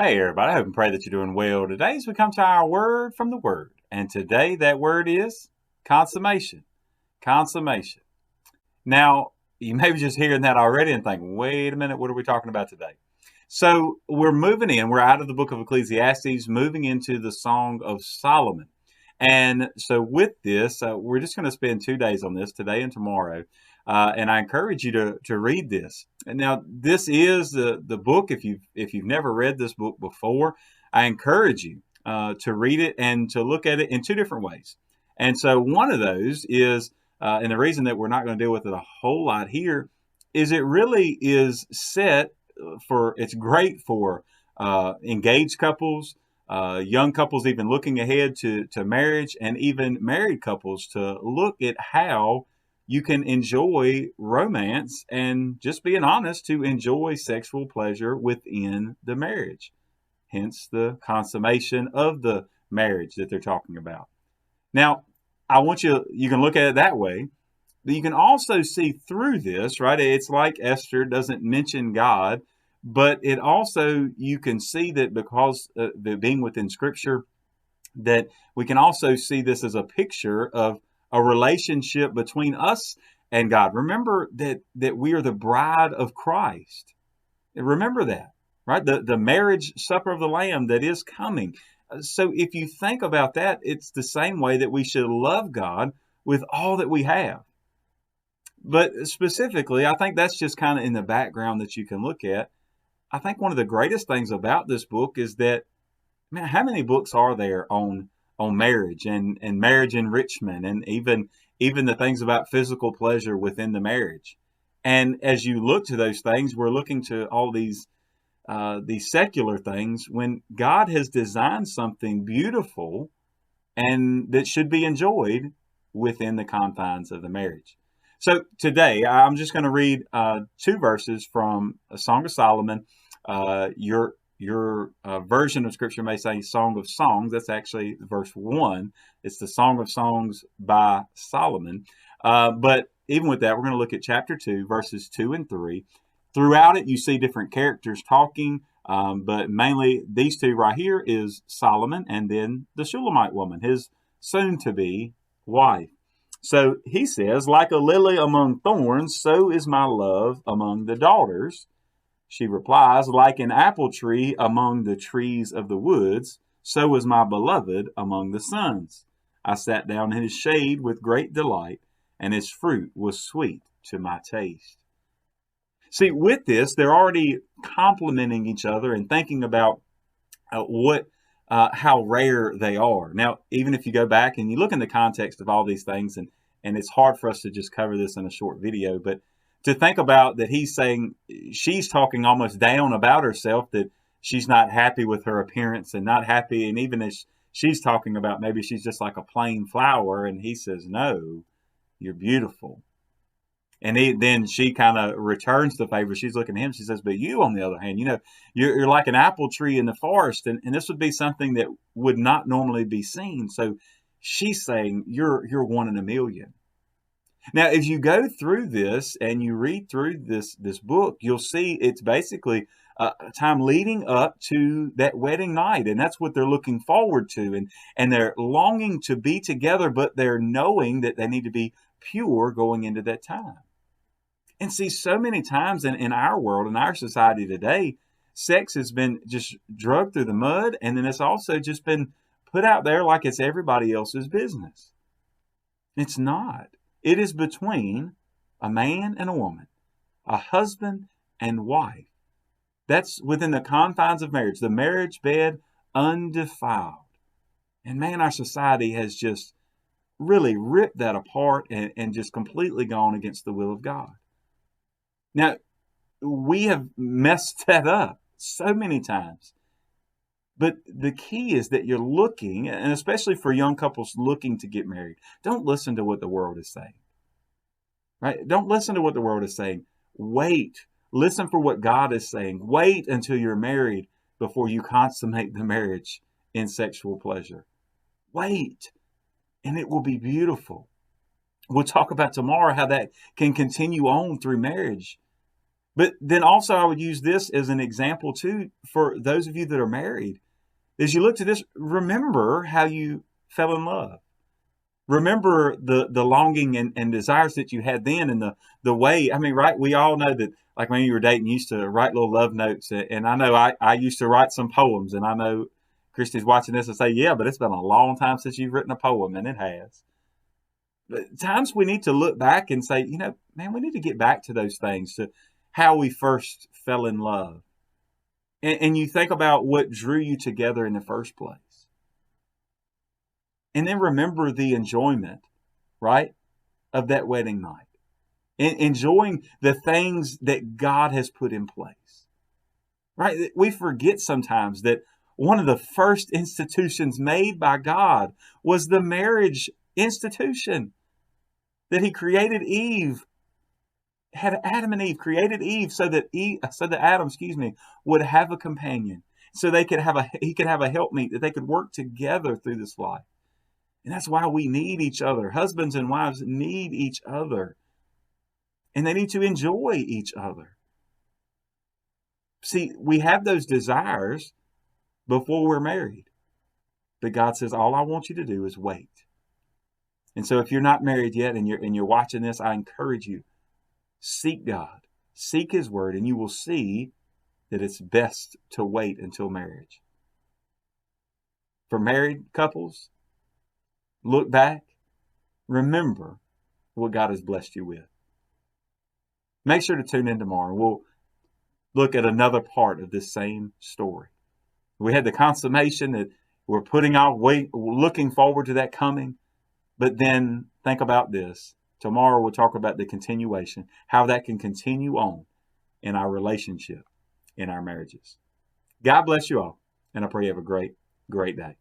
Hey everybody, I hope and pray that you're doing well. Today as we come to our word from the word. And today that word is consummation. Consummation. Now, you may be just hearing that already and thinking, wait a minute, what are we talking about today? So we're moving in, we're out of the book of Ecclesiastes, moving into the Song of Solomon. And so with this, we're just going to spend 2 days on this, today and tomorrow. And I encourage you to read this. And now, this is the book. If you've never read this book before, I encourage you to read it and to look at it in two different ways. And so one of those is, and the reason that we're not going to deal with it a whole lot here is it really is set for. It's great for engaged couples, young couples even looking ahead to marriage, and even married couples to look at how you can enjoy romance and, just being honest, to enjoy sexual pleasure within the marriage. Hence the consummation of the marriage that they're talking about. Now, you can look at it that way, but you can also see through this, right? It's like Esther doesn't mention God, but it also, you can see that because being within Scripture, that we can also see this as a picture of a relationship between us and God. Remember that we are the bride of Christ. Remember that, right? The marriage supper of the Lamb that is coming. So if you think about that, it's the same way that we should love God with all that we have. But specifically, I think that's just kind of in the background that you can look at. I think one of the greatest things about this book is that, man, how many books are there on marriage and marriage enrichment, and even the things about physical pleasure within the marriage? And as you look to those things, we're looking to all these secular things when God has designed something beautiful and that should be enjoyed within the confines of the marriage. So today, I'm just going to read two verses from a Song of Solomon. Your version of Scripture may say Song of Songs. That's actually verse 1. It's the Song of Songs by Solomon. But even with that, we're going to look at chapter 2, verses 2 and 3. Throughout it, you see different characters talking, but mainly these two right here is Solomon and then the Shulamite woman, his soon-to-be wife. So he says, like a lily among thorns, so is my love among the daughters. She replies, like an apple tree among the trees of the woods, so is my beloved among the sons. I sat down in his shade with great delight, and his fruit was sweet to my taste. See, with this, they're already complimenting each other and thinking about how rare they are. Now, even if you go back and you look in the context of all these things, and it's hard for us to just cover this in a short video, but to think about that, he's saying she's talking almost down about herself, that she's not happy with her appearance and not happy, and even as she's talking about maybe she's just like a plain flower, and he says, no, you're beautiful. And then she kind of returns the favor. She's looking at him. She says, but you, on the other hand, you're like an apple tree in the forest. And this would be something that would not normally be seen. So she's saying, you're one in a million. Now, as you go through this and you read through this book, you'll see it's basically a time leading up to that wedding night. And that's what they're looking forward to. And they're longing to be together, but they're knowing that they need to be pure going into that time. And see, so many times in our world, in our society today, sex has been just drugged through the mud, and then it's also just been put out there like it's everybody else's business. It's not. It is between a man and a woman, a husband and wife. That's within the confines of marriage, the marriage bed undefiled. And man, our society has just really ripped that apart and just completely gone against the will of God. Now, we have messed that up so many times. But the key is that you're looking, and especially for young couples looking to get married, don't listen to what the world is saying. Right? Don't listen to what the world is saying. Wait. Listen for what God is saying. Wait until you're married before you consummate the marriage in sexual pleasure. Wait, and it will be beautiful. We'll talk about tomorrow how that can continue on through marriage. But then also I would use this as an example too for those of you that are married. As you look to this, remember how you fell in love. Remember the longing and desires that you had then, and the way, I mean, right? We all know that, like when you were dating, you used to write little love notes. And I know I used to write some poems, and I know Christy's watching this and say, yeah, but it's been a long time since you've written a poem, and it has. But times we need to look back and say, man, we need to get back to those things, to how we first fell in love. And you think about what drew you together in the first place. And then remember the enjoyment, right, of that wedding night. Enjoying the things that God has put in place, right? We forget sometimes that one of the first institutions made by God was the marriage institution, that he created Eve, had Adam and Eve, created Eve so that Adam, would have a companion, so he could have a helpmeet, that they could work together through this life. And that's why we need each other. Husbands and wives need each other. And they need to enjoy each other. See, we have those desires before we're married. But God says, all I want you to do is wait. And so if you're not married yet and you're watching this, I encourage you, seek God, seek his word, and you will see that it's best to wait until marriage. For married couples, look back, remember what God has blessed you with. Make sure to tune in tomorrow. We'll look at another part of this same story. We had the consummation that we're putting off, looking forward to that coming. But then think about this. Tomorrow we'll talk about the continuation, how that can continue on in our relationship, in our marriages. God bless you all, and I pray you have a great, great day.